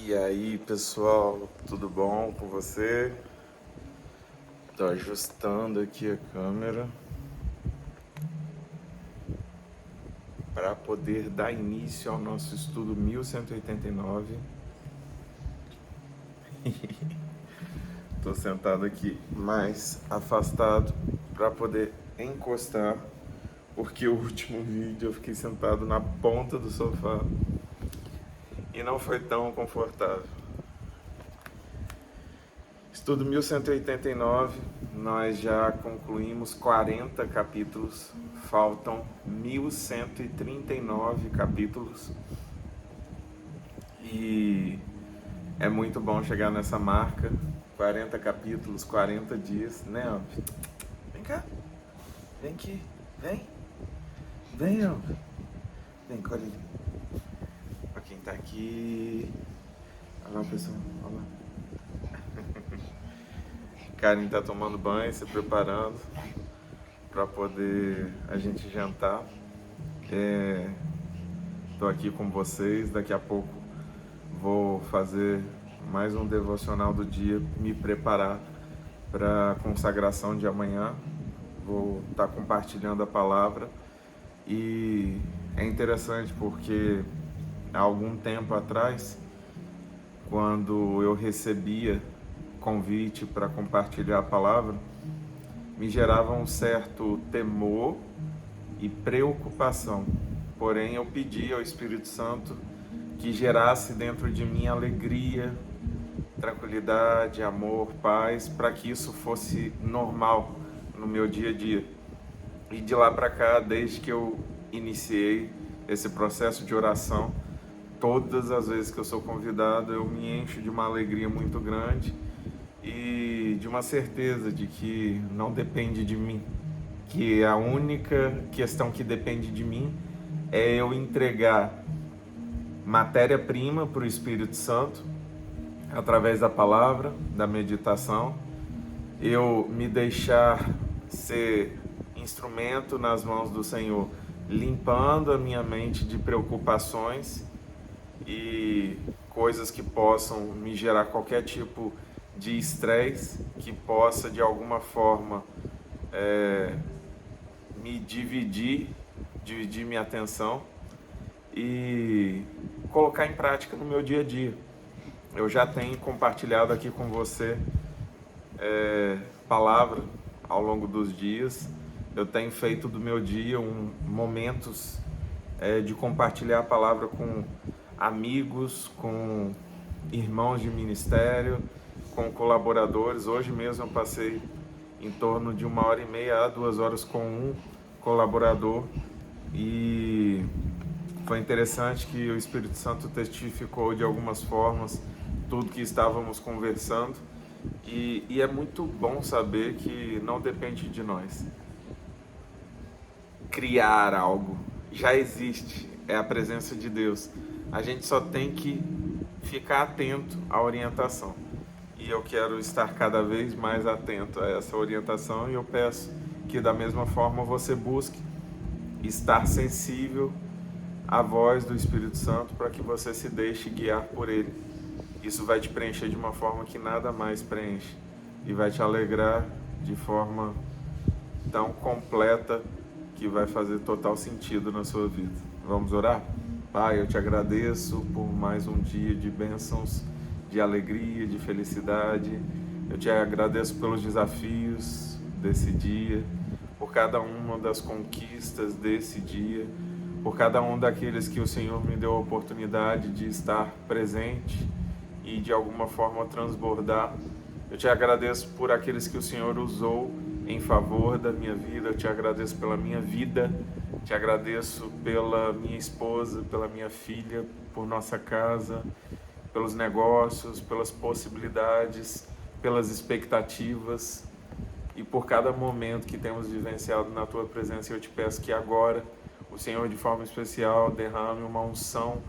E aí, pessoal, tudo bom com você? Tô ajustando aqui a câmera para poder dar início ao nosso estudo 1189. Tô sentado aqui mais afastado para poder encostar, porque o último vídeo eu fiquei sentado na ponta do sofá e não foi tão confortável. Estudo 1189, nós já concluímos 40 capítulos, faltam 1139 capítulos e é muito bom chegar nessa marca, 40 capítulos, 40 dias, né, Alves? Vem cá, vem aqui, vem, Alves. Vem, colhe ali. Pra quem tá aqui, olha lá, pessoal, olha lá. Karen tá tomando banho, se preparando para poder a gente jantar. Tô aqui com vocês, daqui a pouco vou fazer mais um devocional do dia, me preparar para a consagração de amanhã. Vou estar compartilhando a palavra e é interessante porque há algum tempo atrás, quando eu recebia convite para compartilhar a palavra, me gerava um certo temor e preocupação. Porém, eu pedi ao Espírito Santo que gerasse dentro de mim alegria, tranquilidade, amor, paz, para que isso fosse normal no meu dia a dia. E de lá para cá, desde que eu iniciei esse processo de oração, todas as vezes que eu sou convidado, eu me encho de uma alegria muito grande e de uma certeza de que não depende de mim, que a única questão que depende de mim é eu entregar matéria-prima para o Espírito Santo através da palavra, da meditação, eu me deixar ser instrumento nas mãos do Senhor, limpando a minha mente de preocupações e coisas que possam me gerar qualquer tipo de estresse, que possa de alguma forma me dividir minha atenção e colocar em prática no meu dia a dia. Eu já tenho compartilhado aqui com você palavra ao longo dos dias. Eu tenho feito do meu dia momentos de compartilhar a palavra com amigos, com irmãos de ministério, com colaboradores. Hoje mesmo eu passei em torno de 1h30 a 2 horas com um colaborador e foi interessante que o Espírito Santo testificou de algumas formas tudo que estávamos conversando e é muito bom saber que não depende de nós criar algo, já existe, é a presença de Deus. A gente só tem que ficar atento à orientação. E eu quero estar cada vez mais atento a essa orientação e eu peço que da mesma forma você busque estar sensível à voz do Espírito Santo para que você se deixe guiar por ele. Isso vai te preencher de uma forma que nada mais preenche e vai te alegrar de forma tão completa que vai fazer total sentido na sua vida. Vamos orar? Pai, eu te agradeço por mais um dia de bênçãos, de alegria, de felicidade. Eu te agradeço pelos desafios desse dia, por cada uma das conquistas desse dia, por cada um daqueles que o Senhor me deu a oportunidade de estar presente e de alguma forma transbordar. Eu te agradeço por aqueles que o Senhor usou em favor da minha vida, eu te agradeço pela minha vida, te agradeço pela minha esposa, pela minha filha, por nossa casa, pelos negócios, pelas possibilidades, pelas expectativas e por cada momento que temos vivenciado na Tua presença. Eu te peço que agora o Senhor de forma especial derrame uma unção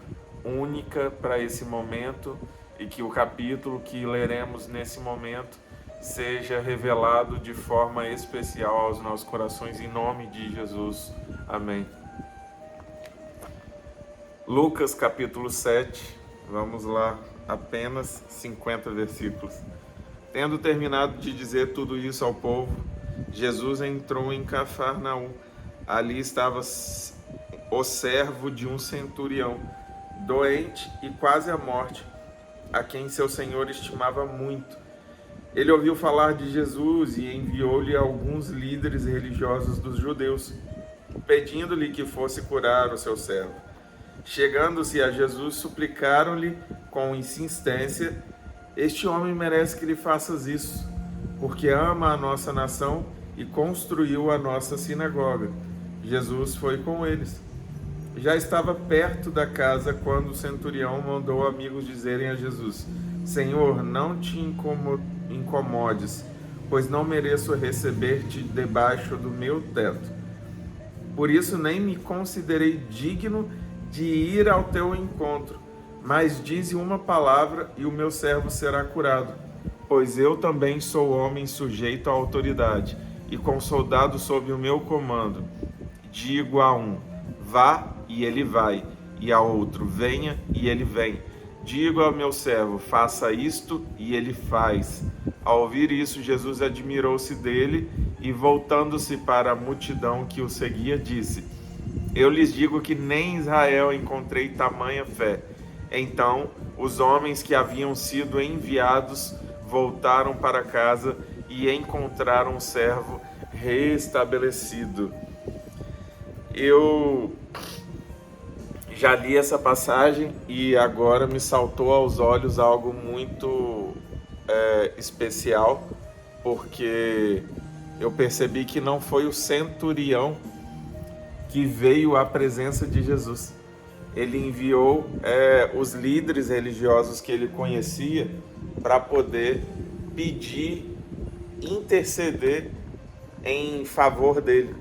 única para esse momento e que o capítulo que leremos nesse momento seja revelado de forma especial aos nossos corações, em nome de Jesus. Amém. Lucas capítulo 7, Vamos lá, apenas 50 versículos. Tendo terminado de dizer tudo isso ao povo, Jesus entrou em Cafarnaum. Ali estava o servo de um centurião, doente e quase à morte, a quem seu senhor estimava muito. Ele ouviu falar de Jesus e enviou-lhe alguns líderes religiosos dos judeus, pedindo-lhe que fosse curar o seu servo. Chegando-se a Jesus, suplicaram-lhe com insistência: este homem merece que lhe faças isso, porque ama a nossa nação e construiu a nossa sinagoga. Jesus foi com eles. Já estava perto da casa quando o centurião mandou amigos dizerem a Jesus: Senhor, não te incomodes, pois não mereço receber-te debaixo do meu teto. Por isso nem me considerei digno de ir ao teu encontro, mas dize uma palavra e o meu servo será curado. Pois eu também sou homem sujeito à autoridade, e com soldados sob o meu comando. Digo a um: vá, e ele vai, e a outro: venha, e ele vem. Digo ao meu servo: faça isto, e ele faz. Ao ouvir isso, Jesus admirou-se dele e, voltando-se para a multidão que o seguia, disse: eu lhes digo que nem em Israel encontrei tamanha fé. Então, os homens que haviam sido enviados voltaram para casa e encontraram o servo restabelecido. Eu já li essa passagem e agora me saltou aos olhos algo muito especial, porque eu percebi que não foi o centurião que veio à presença de Jesus. Ele enviou os líderes religiosos que ele conhecia para poder pedir, interceder em favor dele.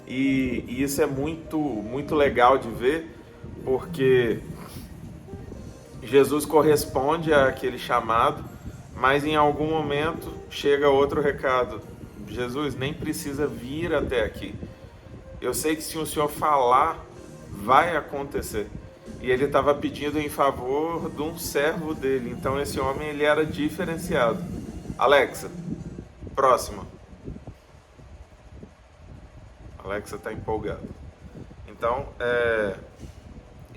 E isso é muito, muito legal de ver, porque Jesus corresponde àquele chamado, mas em algum momento chega outro recado: Jesus, nem precisa vir até aqui. Eu sei que se o Senhor falar, vai acontecer. E ele estava pedindo em favor de um servo dele. Então esse homem, ele era diferenciado. Alexa, próxima. Alexa está empolgada. Então,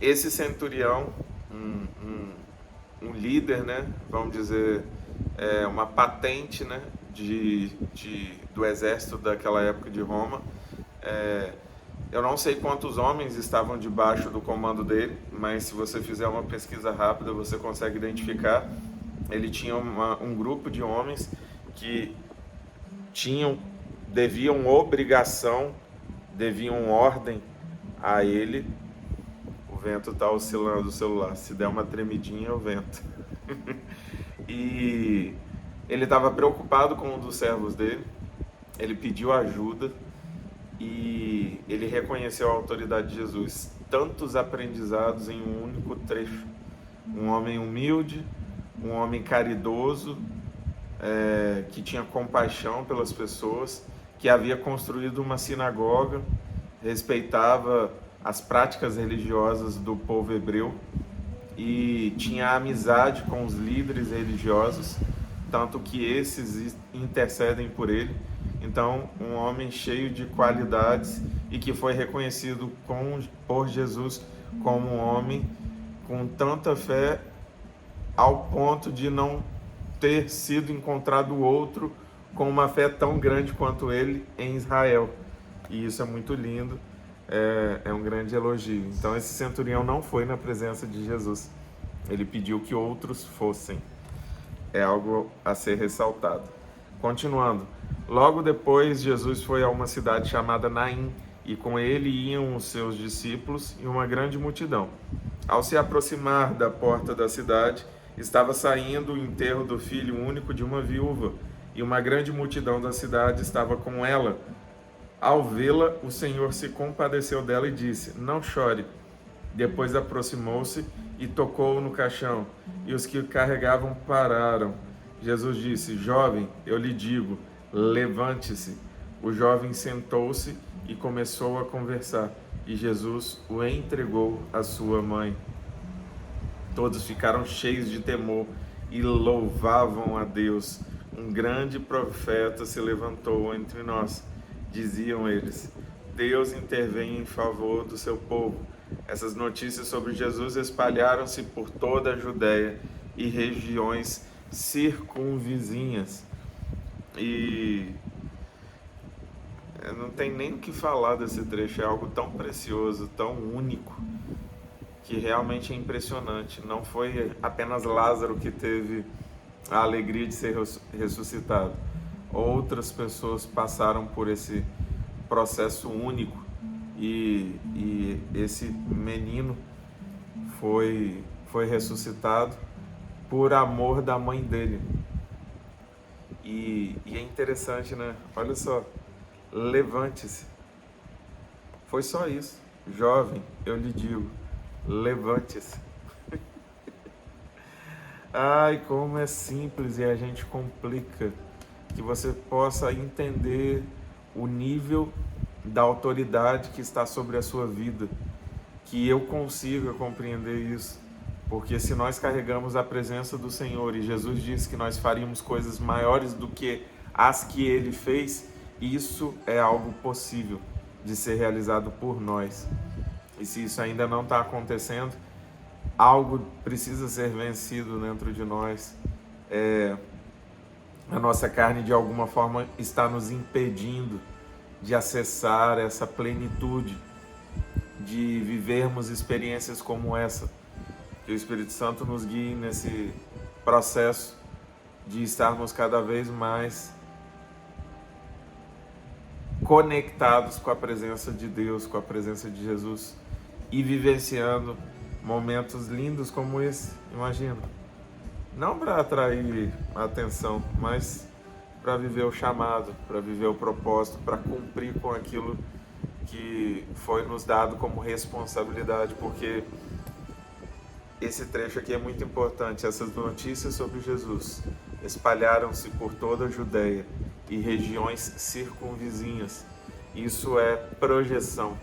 esse centurião, um líder, né? Vamos dizer, uma patente, né? Do exército daquela época de Roma. Eu não sei quantos homens estavam debaixo do comando dele, mas se você fizer uma pesquisa rápida, você consegue identificar. Ele tinha um grupo de homens que deviam obrigação, deviam ordem a ele. O vento está oscilando o celular, se der uma tremidinha é o vento. E ele estava preocupado com um dos servos dele, ele pediu ajuda e ele reconheceu a autoridade de Jesus. Tantos aprendizados em um único trecho. Um homem humilde, um homem caridoso, que tinha compaixão pelas pessoas, que havia construído uma sinagoga, respeitava as práticas religiosas do povo hebreu e tinha amizade com os líderes religiosos, tanto que esses intercedem por ele. Então, um homem cheio de qualidades e que foi reconhecido por Jesus como um homem com tanta fé ao ponto de não ter sido encontrado outro com uma fé tão grande quanto ele em Israel. E isso é muito lindo, é um grande elogio. Então esse centurião não foi na presença de Jesus, ele pediu que outros fossem. É algo a ser ressaltado. Continuando, logo depois Jesus foi a uma cidade chamada Naim, e com ele iam os seus discípulos e uma grande multidão. Ao se aproximar da porta da cidade, estava saindo o enterro do filho único de uma viúva, e uma grande multidão da cidade estava com ela. Ao vê-la, o Senhor se compadeceu dela e disse: não chore. Depois aproximou-se e tocou no caixão, e os que o carregavam pararam. Jesus disse: jovem, eu lhe digo, levante-se. O jovem sentou-se e começou a conversar, e Jesus o entregou à sua mãe. Todos ficaram cheios de temor e louvavam a Deus. Um grande profeta se levantou entre nós, diziam eles. Deus intervém em favor do seu povo. Essas notícias sobre Jesus espalharam-se por toda a Judéia e regiões circunvizinhas. E não tem nem o que falar desse trecho, é algo tão precioso, tão único, que realmente é impressionante. Não foi apenas Lázaro que teve a alegria de ser ressuscitado. Outras pessoas passaram por esse processo único e esse menino foi ressuscitado por amor da mãe dele. E é interessante, né? Olha só, levante-se. Foi só isso. Jovem, eu lhe digo, levante-se. Ai, como é simples e a gente complica. Que você possa entender o nível da autoridade que está sobre a sua vida. Que eu consiga compreender isso. Porque se nós carregamos a presença do Senhor, e Jesus disse que nós faríamos coisas maiores do que as que Ele fez, isso é algo possível de ser realizado por nós. E se isso ainda não está acontecendo, algo precisa ser vencido dentro de nós. A nossa carne de alguma forma está nos impedindo de acessar essa plenitude, de vivermos experiências como essa. Que o Espírito Santo nos guie nesse processo de estarmos cada vez mais conectados com a presença de Deus, com a presença de Jesus e vivenciando momentos lindos como esse, imagina. Não para atrair a atenção, mas para viver o chamado, para viver o propósito, para cumprir com aquilo que foi nos dado como responsabilidade, porque esse trecho aqui é muito importante. Essas notícias sobre Jesus espalharam-se por toda a Judéia e regiões circunvizinhas. Isso é projeção,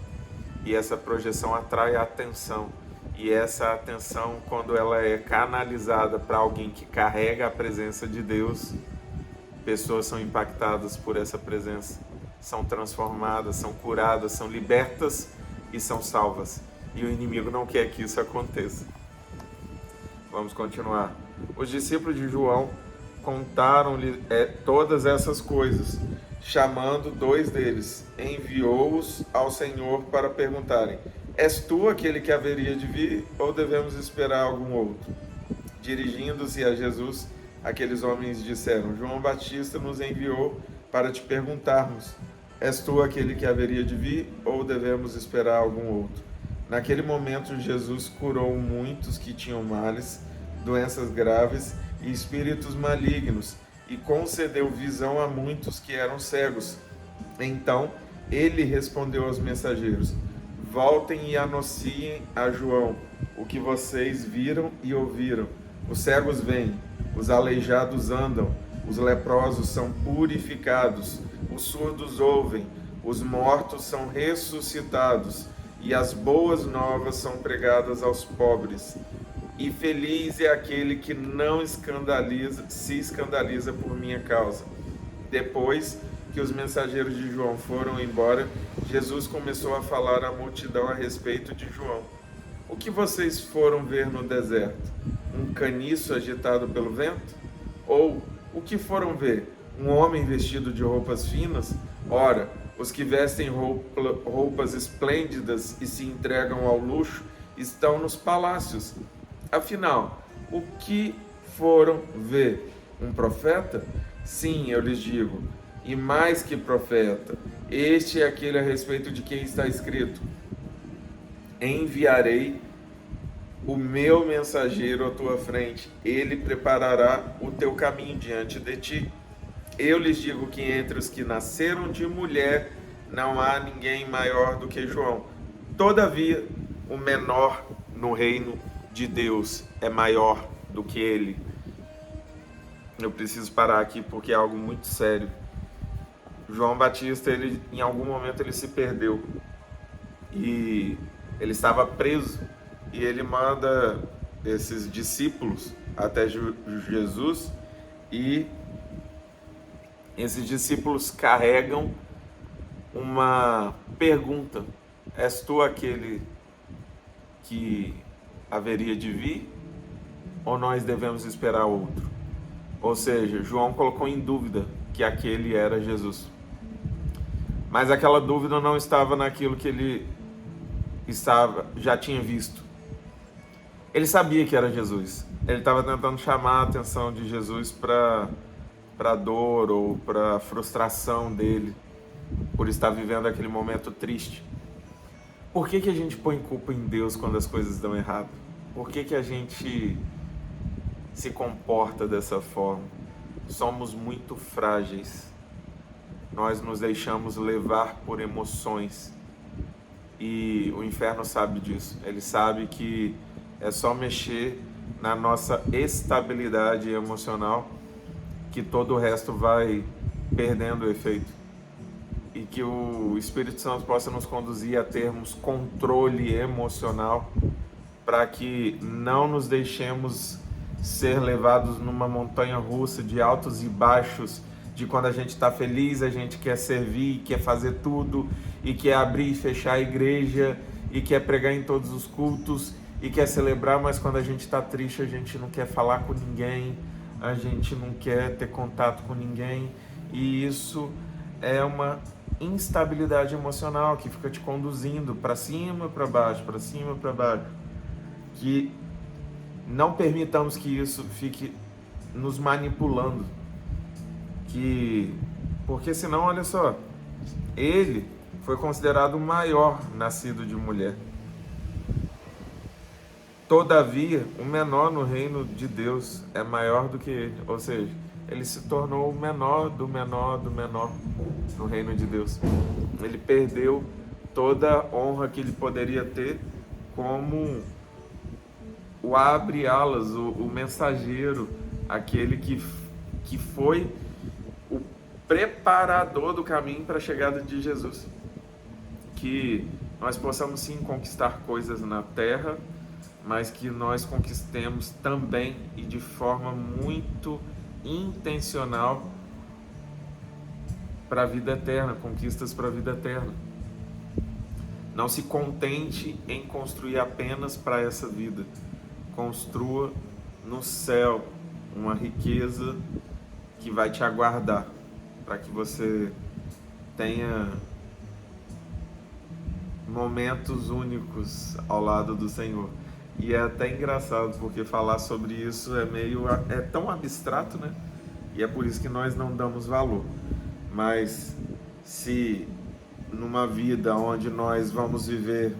e essa projeção atrai a atenção. E essa atenção, quando ela é canalizada para alguém que carrega a presença de Deus, pessoas são impactadas por essa presença, são transformadas, são curadas, são libertas e são salvas. E o inimigo não quer que isso aconteça. Vamos continuar. Os discípulos de João contaram-lhe todas essas coisas. Chamando 2 deles, enviou-os ao Senhor para perguntarem: És tu aquele que haveria de vir, ou devemos esperar algum outro? Dirigindo-se a Jesus, aqueles homens disseram: João Batista nos enviou para te perguntarmos: És tu aquele que haveria de vir, ou devemos esperar algum outro? Naquele momento, Jesus curou muitos que tinham males, doenças graves e espíritos malignos, e concedeu visão a muitos que eram cegos. Então, ele respondeu aos mensageiros: Voltem e anunciem a João o que vocês viram e ouviram. Os cegos veem, os aleijados andam, os leprosos são purificados, os surdos ouvem, os mortos são ressuscitados, e as boas novas são pregadas aos pobres. E feliz é aquele que não se escandaliza por minha causa. Depois que os mensageiros de João foram embora, Jesus começou a falar à multidão a respeito de João. O que vocês foram ver no deserto? Um caniço agitado pelo vento? Ou o que foram ver? Um homem vestido de roupas finas? Ora, os que vestem roupas esplêndidas e se entregam ao luxo estão nos palácios. Afinal, o que foram ver? Um profeta? Sim, eu lhes digo, e mais que profeta, este é aquele a respeito de quem está escrito: enviarei o meu mensageiro à tua frente, ele preparará o teu caminho diante de ti. Eu lhes digo que entre os que nasceram de mulher não há ninguém maior do que João. Todavia, o menor no reino de Deus é maior do que ele. Eu preciso parar aqui porque é algo muito sério. João Batista, em algum momento ele se perdeu e ele estava preso, e ele manda esses discípulos até Jesus, e esses discípulos carregam uma pergunta: és tu aquele que haveria de vir, ou nós devemos esperar outro? Ou seja, João colocou em dúvida que aquele era Jesus. Mas aquela dúvida não estava naquilo que ele já tinha visto. Ele sabia que era Jesus. Ele estava tentando chamar a atenção de Jesus para a dor ou para a frustração dele por estar vivendo aquele momento triste. Por que a gente põe culpa em Deus quando as coisas dão errado? Por que a gente se comporta dessa forma? Somos muito frágeis. Nós nos deixamos levar por emoções. E o inferno sabe disso. Ele sabe que é só mexer na nossa estabilidade emocional que todo o resto vai perdendo o efeito. E que o Espírito Santo possa nos conduzir a termos controle emocional, para que não nos deixemos ser levados numa montanha russa de altos e baixos, de quando a gente está feliz, a gente quer servir, quer fazer tudo, e quer abrir e fechar a igreja, e quer pregar em todos os cultos, e quer celebrar, mas quando a gente está triste, a gente não quer falar com ninguém, a gente não quer ter contato com ninguém, e isso é uma instabilidade emocional que fica te conduzindo para cima, para baixo, para cima, para baixo. Que não permitamos que isso fique nos manipulando. Porque senão, olha só, ele foi considerado o maior nascido de mulher. Todavia, o menor no reino de Deus é maior do que ele. Ou seja, ele se tornou o menor do menor do menor no reino de Deus. Ele perdeu toda a honra que ele poderia ter como o abre-alas, o mensageiro, aquele que foi o preparador do caminho para a chegada de Jesus. Que nós possamos sim conquistar coisas na terra, mas que nós conquistemos também e de forma muito intencional para a vida eterna, conquistas para a vida eterna. Não se contente em construir apenas para essa vida. Construa no céu uma riqueza que vai te aguardar, para que você tenha momentos únicos ao lado do Senhor. E é até engraçado, porque falar sobre isso é tão abstrato, né? E é por isso que nós não damos valor. Mas se numa vida onde nós vamos viver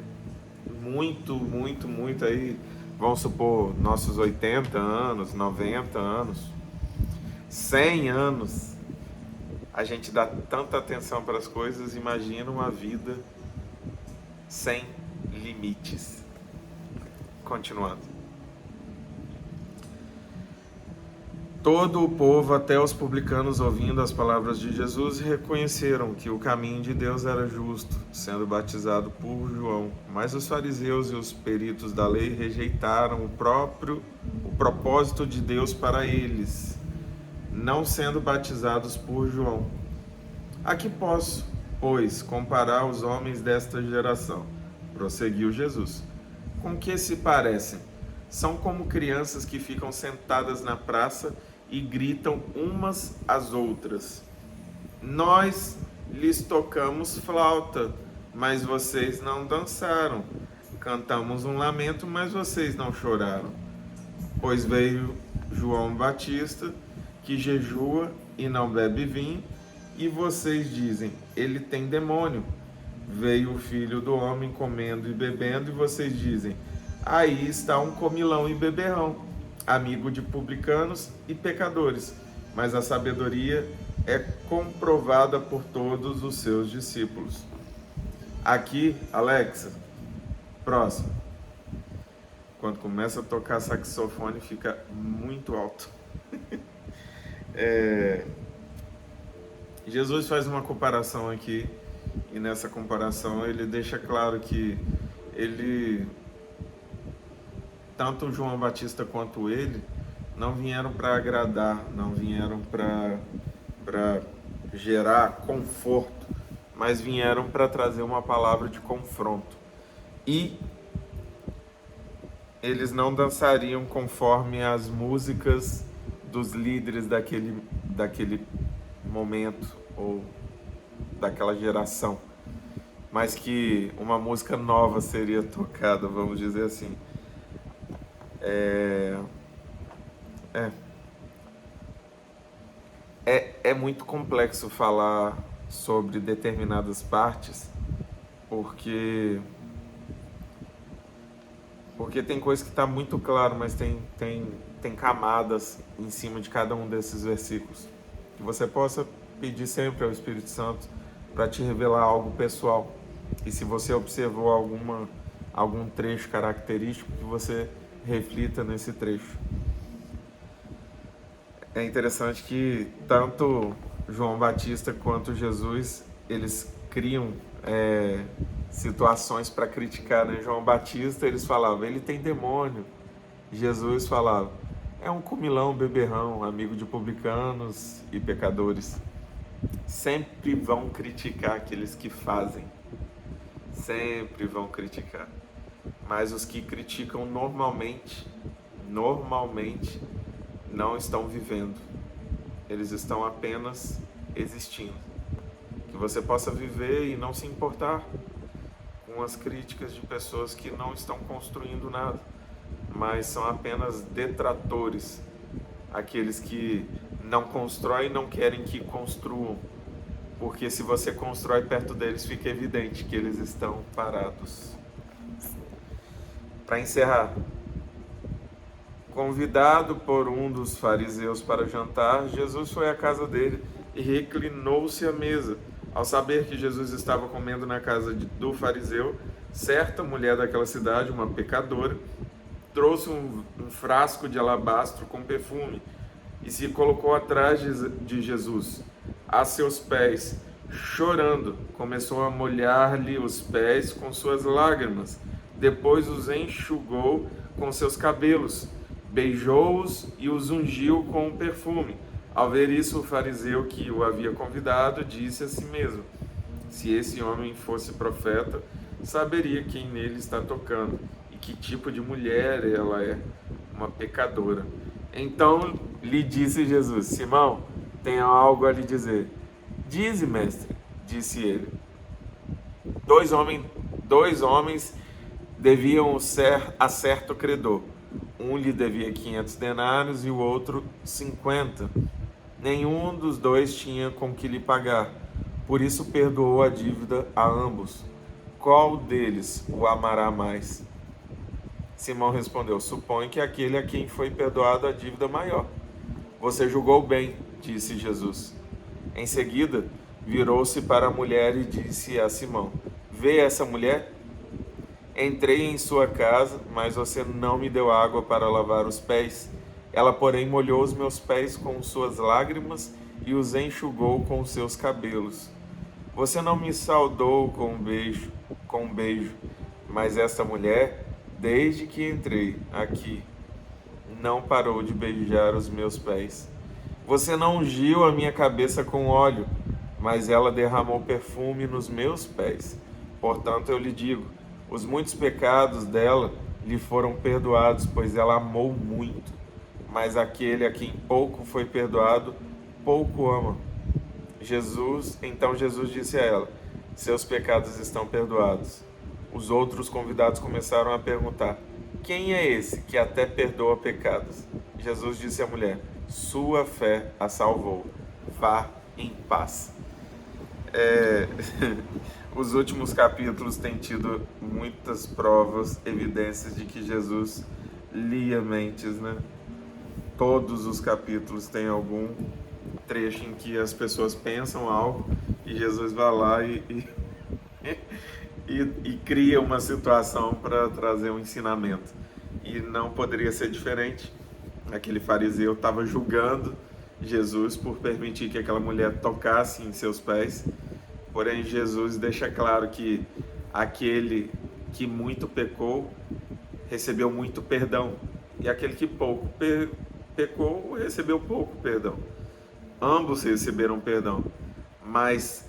muito, muito, muito aí, vamos supor, nossos 80 anos, 90 anos, 100 anos, a gente dá tanta atenção para as coisas, imagina uma vida sem limites. Continuando. Todo o povo, até os publicanos, ouvindo as palavras de Jesus, reconheceram que o caminho de Deus era justo, sendo batizado por João. Mas os fariseus e os peritos da lei rejeitaram o propósito de Deus para eles, não sendo batizados por João. A que posso, pois, comparar os homens desta geração? Prosseguiu Jesus. Com que se parecem? São como crianças que ficam sentadas na praça e gritam umas às outras. Nós lhes tocamos flauta, mas vocês não dançaram. Cantamos um lamento, mas vocês não choraram. Pois veio João Batista, que jejua e não bebe vinho, e vocês dizem, ele tem demônio. Veio o Filho do Homem comendo e bebendo, e vocês dizem, aí está um comilão e beberrão, amigo de publicanos e pecadores. Mas a sabedoria é comprovada por todos os seus discípulos. Aqui, Alexa, próximo. Quando começa a tocar saxofone, fica muito alto. Jesus faz uma comparação aqui, e nessa comparação ele deixa claro que ele tanto João Batista quanto ele não vieram para agradar, não vieram para gerar conforto, mas vieram para trazer uma palavra de confronto. E eles não dançariam conforme as músicas dos líderes daquele momento ou daquela geração, mas que uma música nova seria tocada, vamos dizer assim. É muito complexo falar sobre determinadas partes, porque tem coisa que está muito claro, mas tem camadas em cima de cada um desses versículos. Que você possa pedir sempre ao Espírito Santo para te revelar algo pessoal. E se você observou algum trecho característico, que você reflita nesse trecho. É interessante que tanto João Batista quanto Jesus, eles criam situações para criticar, né? João Batista, eles falavam, ele tem demônio. Jesus falava, é um comilão, beberrão, amigo de publicanos e pecadores. Sempre vão criticar aqueles que fazem. Sempre vão criticar. Mas os que criticam normalmente não estão vivendo. Eles estão apenas existindo. Que você possa viver e não se importar com as críticas de pessoas que não estão construindo nada, mas são apenas detratores, aqueles que não constroem e não querem que construam, porque se você constrói perto deles, fica evidente que eles estão parados. Para encerrar, convidado por um dos fariseus para jantar, Jesus foi à casa dele e reclinou-se à mesa. Ao saber que Jesus estava comendo na casa do fariseu, certa mulher daquela cidade, uma pecadora, trouxe um frasco de alabastro com perfume e se colocou atrás de Jesus, a seus pés. Chorando, começou a molhar-lhe os pés com suas lágrimas. Depois os enxugou com seus cabelos, beijou-os e os ungiu com o perfume. Ao ver isso, o fariseu que o havia convidado disse a si mesmo, se esse homem fosse profeta, saberia quem nele está tocando e que tipo de mulher ela é, uma pecadora. Então lhe disse Jesus, Simão, tenho algo a lhe dizer. Dize, mestre, disse ele. Dois homens deviam a certo credor. Um lhe devia 500 denários e o outro 50. Nenhum dos dois tinha com que lhe pagar. Por isso perdoou a dívida a ambos. Qual deles o amará mais? Simão respondeu, suponho que aquele a quem foi perdoado a dívida maior. Você julgou bem, disse Jesus. Em seguida, virou-se para a mulher e disse a Simão, vê essa mulher? Entrei em sua casa, mas você não me deu água para lavar os pés. Ela, porém, molhou os meus pés com suas lágrimas e os enxugou com seus cabelos. Você não me saudou com um beijo, mas esta mulher, desde que entrei aqui, não parou de beijar os meus pés. Você não ungiu a minha cabeça com óleo, mas ela derramou perfume nos meus pés. Portanto, eu lhe digo, os muitos pecados dela lhe foram perdoados, pois ela amou muito. Mas aquele a quem pouco foi perdoado, pouco ama. Então Jesus disse a ela, seus pecados estão perdoados. Os outros convidados começaram a perguntar, quem é esse que até perdoa pecados? Jesus disse à mulher, sua fé a salvou. Vá em paz. Os últimos capítulos têm tido muitas provas, evidências de que Jesus lia mentes, né? Todos os capítulos têm algum trecho em que as pessoas pensam algo e Jesus vai lá e cria uma situação para trazer um ensinamento. E não poderia ser diferente. Aquele fariseu estava julgando Jesus por permitir que aquela mulher tocasse em seus pés. Porém, Jesus deixa claro que aquele que muito pecou recebeu muito perdão, e aquele que pouco pecou recebeu pouco perdão. Ambos receberam perdão, mas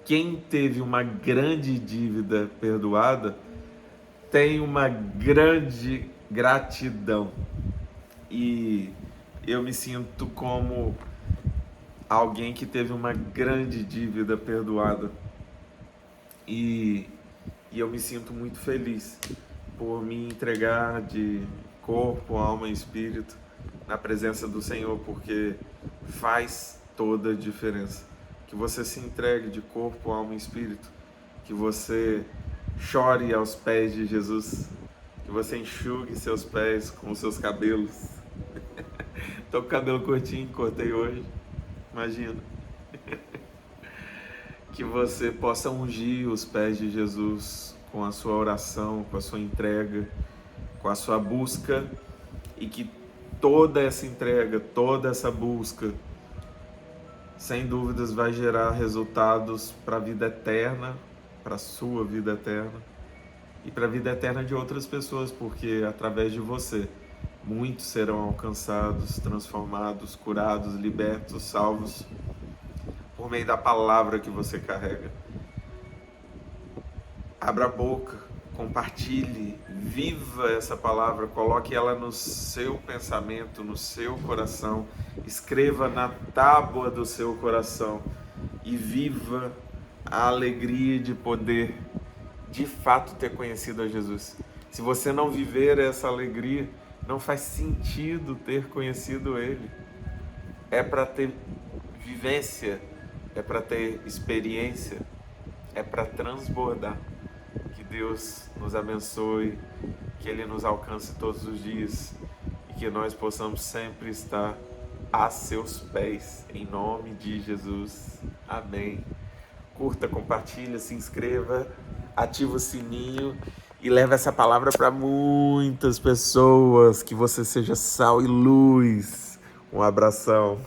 quem teve uma grande dívida perdoada tem uma grande gratidão. E eu me sinto como alguém que teve uma grande dívida perdoada. E eu me sinto muito feliz por me entregar de corpo, alma e espírito na presença do Senhor, porque faz toda a diferença. Que você se entregue de corpo, alma e espírito, que você chore aos pés de Jesus, que você enxugue seus pés com os seus cabelos. Tô com o cabelo curtinho, cortei hoje, imagina. Que você possa ungir os pés de Jesus com a sua oração, com a sua entrega, com a sua busca, e que toda essa entrega, toda essa busca, sem dúvidas vai gerar resultados para a vida eterna, para a sua vida eterna e para a vida eterna de outras pessoas, porque através de você muitos serão alcançados, transformados, curados, libertos, salvos por meio da palavra que você carrega. Abra a boca, compartilhe, viva essa palavra, coloque ela no seu pensamento, no seu coração, escreva na tábua do seu coração e viva a alegria de poder de fato ter conhecido a Jesus. Se você não viver essa alegria, não faz sentido ter conhecido Ele. É para ter vivência, é para ter experiência, é para transbordar. Que Deus nos abençoe, que Ele nos alcance todos os dias e que nós possamos sempre estar a seus pés, em nome de Jesus. Amém. Curta, compartilha, se inscreva, ativa o sininho e leva essa palavra para muitas pessoas. Que você seja sal e luz. Um abração.